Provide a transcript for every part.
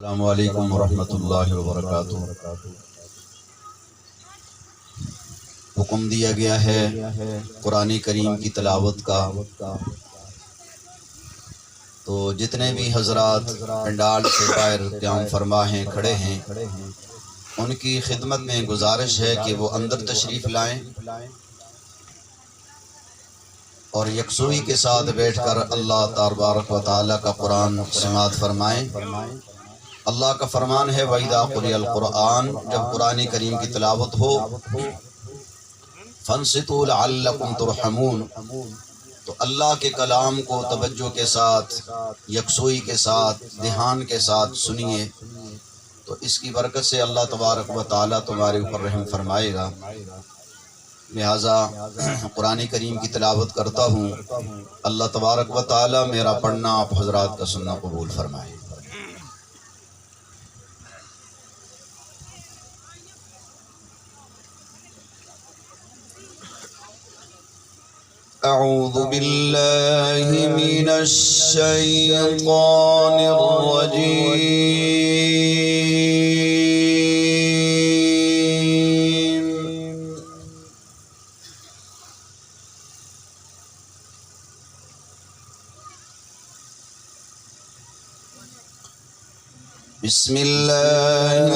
अस्सलामु अलैकुम वरहमतुल्लाहि वबरकातुहू। हुक्म दिया गया है कुरान करीम की तिलावत का। तो जितने भी हजरात पंडाल से बाहर क़याम फरमा हैं, खड़े हैं, उनकी खिदमत में गुजारिश है कि वो अंदर तशरीफ़ लाएं और यकसुई के साथ बैठकर अल्लाह तबारक व तआला का कुरान समाअत फरमाएं। अल्लाह का फरमान है वइदा क़ुरिअल कुरान, जब कुरान करीम की तिलावत हो फंसितू लअल्लकुम तुरहमून, तो अल्लाह के कलाम को तवज्जो के साथ, यकसुई के साथ, ध्यान के साथ सुनिए। तो इसकी बरकत से अल्लाह तबारक व तआला तुम्हारे ऊपर रहम फरमाएगा। लिहाजा कुरान करीम की तिलावत करता हूँ। अल्लाह तबारक व तआला मेरा पढ़ना आप हजरात का सुनना कबूल फरमाए। अऊज़ु बिल्लाहि मिनश शैतानिर रजीम। बिस्मिल्लाहिर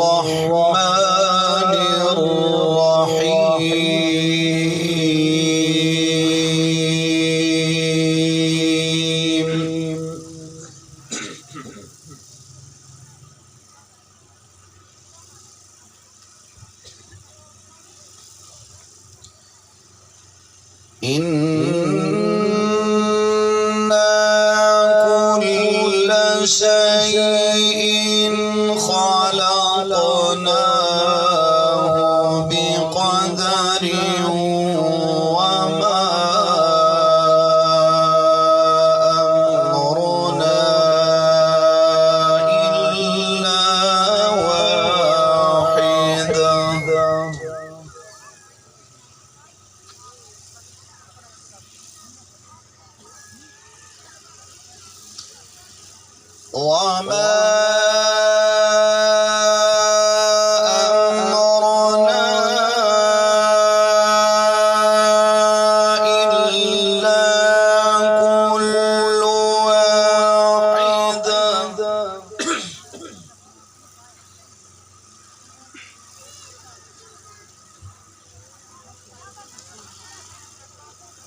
रहमानिर रहीम। इन्ना कुल्ला शैइन खलक़नाहु बिक़दरिन वमा अम्रुना इल्ला वाहिदा। वमा अम्रुना इल्ला कुल्लु वाहिदा।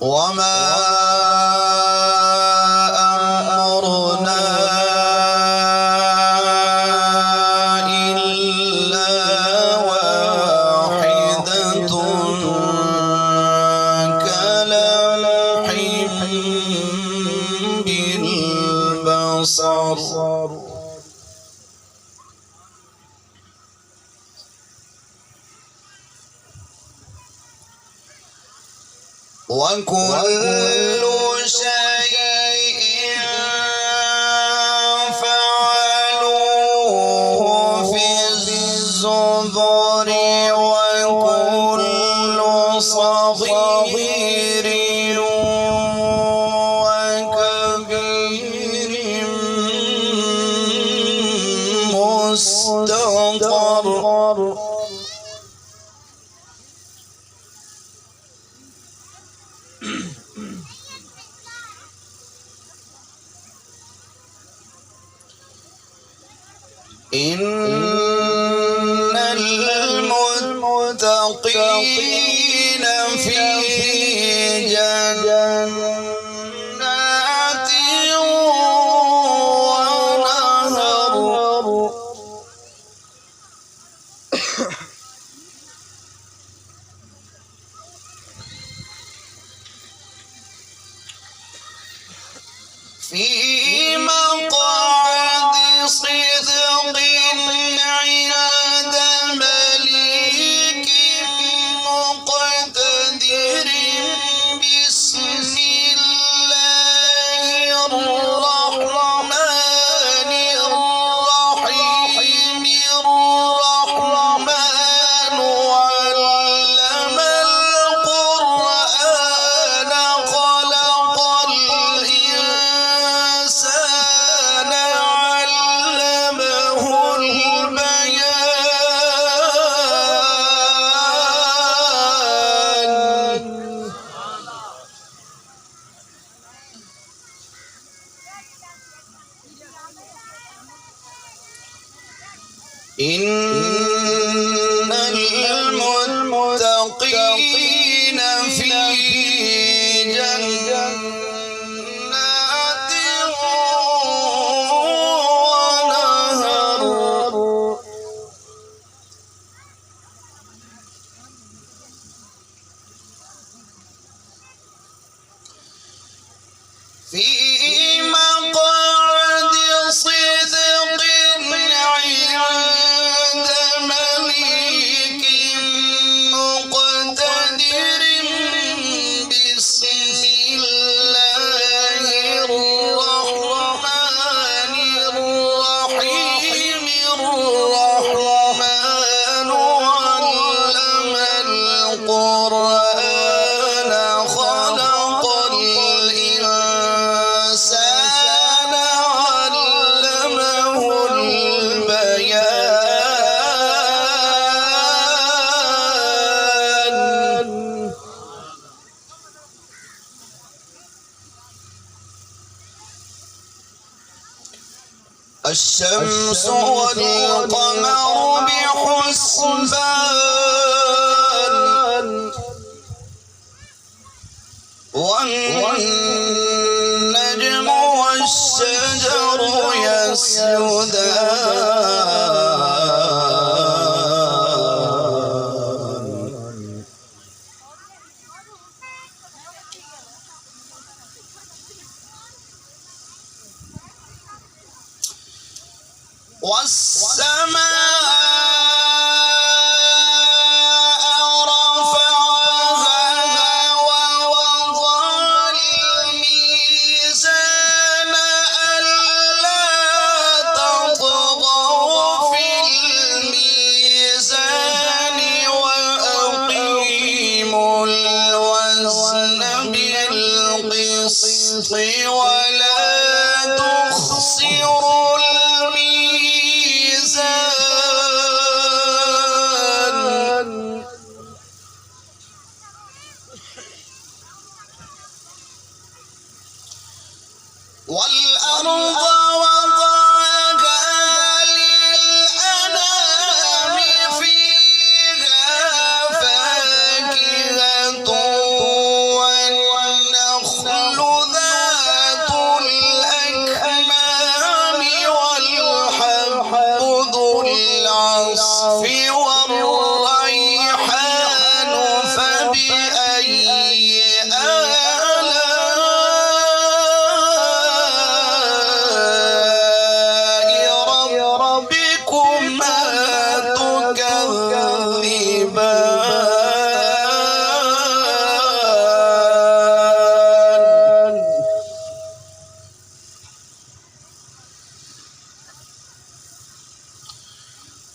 वमा अम्रुना इल्ला वाहिदतुन कलम्हिन बिलबसर। वकुल्लु शैइन फ़अलूहु फ़िज़्ज़ुबुरि वकुल्लु صغीरिन वकबीरिन मुस्तक़र। इन्नल मुत्तक़ीन फ़ी जन्नातिन व नहर। फ़ी मक़अदि सिद्क़िन عند مليك مقتدر إن المتقين في جنات ونهر في مقعد صدق عند مليك مقتدر بسم الله الرحمن الرحيم الرحمن علم القرآن خلق الإنسان علمه البيان الشمس والقمر بحسبان والنجم والشجر يسجدان والسماء رفعها ووضع الميزان ألا تطغوا في الميزان وأقيموا الوزن بالقسط ولا تخسروا الميزان والأرض وضعها للأنام فيها فاكهة والنخل ذات الأكمام والحب ذو العصف والريحان فبأي آلاء ربكما تكذبان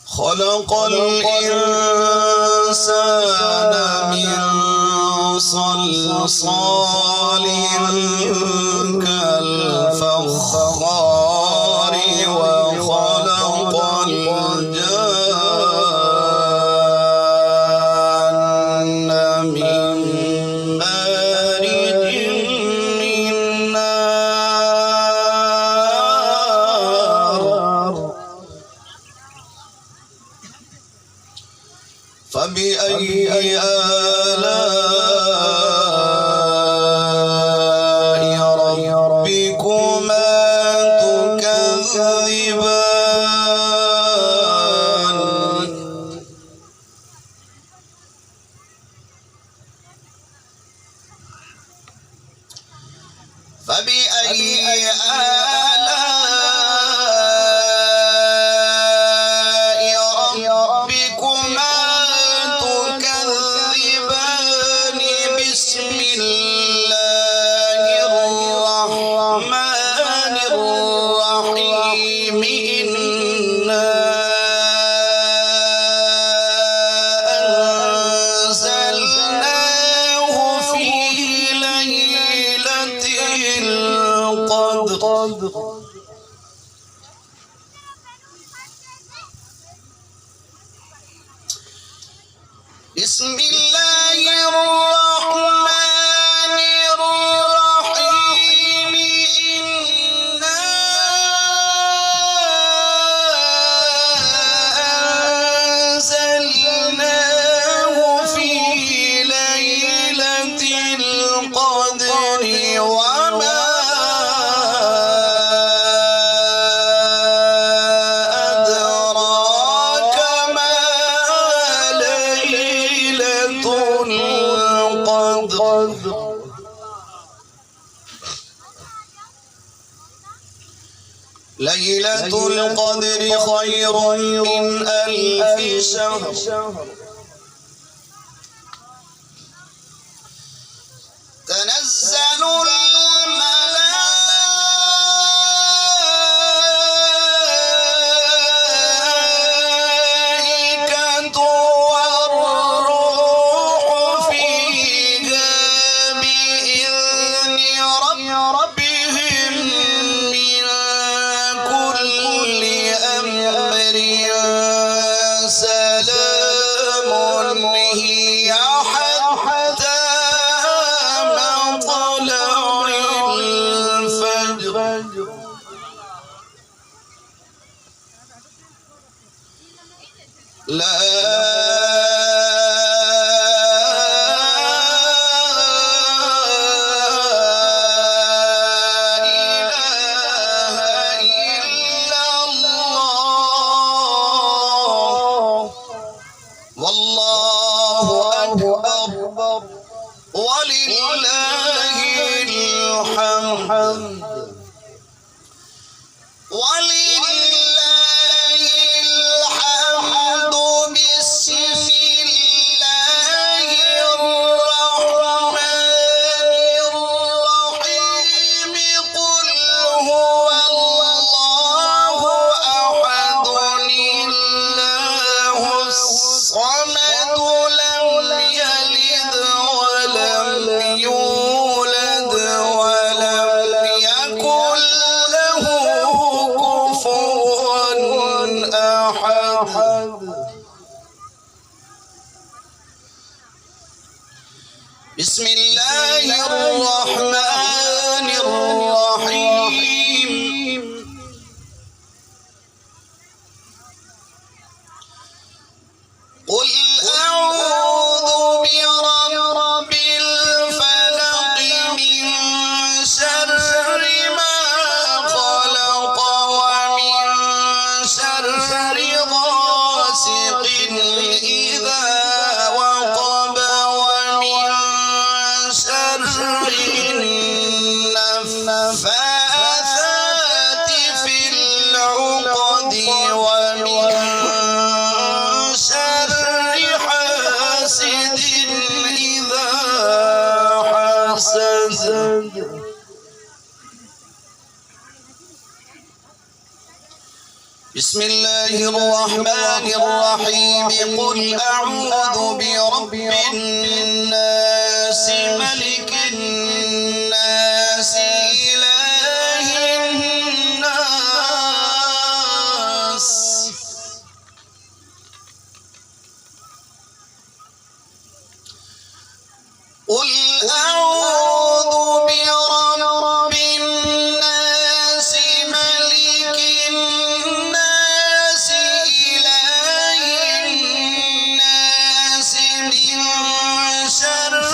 خلق الإنسان من صلصال كالفخار وخلق الجان من مارج من نار فبأي آلاء ربكما تكذبان فبأي آلاء ربكما تكذبان بسم الله الرحمن الرحيم إنا أنزلناه في ليلة القدر بسم الله الرحمن الرحيم إنا ليلة القدر خير من 1000 شهر تنزل الملائكة والروح فيها بإذن ربهم من كل أمر سلام هي حتى مطلع الفجر لا إله إلا الله والله أكبر ولله الحمد ولله الحمد بسم الله الرحمن الرحيم قل هو الله أحد الله الصمد لم يلد ولم يولد ولم يكن له كفوا أحد بسم الله الرحمن الرحيم قل أعوذ برب الفلق من شر ما خلق ومن شر غاسق إذا وقب ومن شر النفاثات في العقد ومن شر حاسد إذا حسد بسم الله الرحمن الرحيم قل أعوذ برب الناس ملك الناس إله الناس قل أعوذ برب الناس ملك الناس إله الناس من شر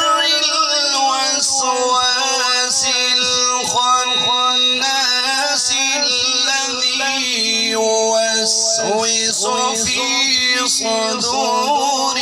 الوسواس الخناس الذي يوسوس في صدور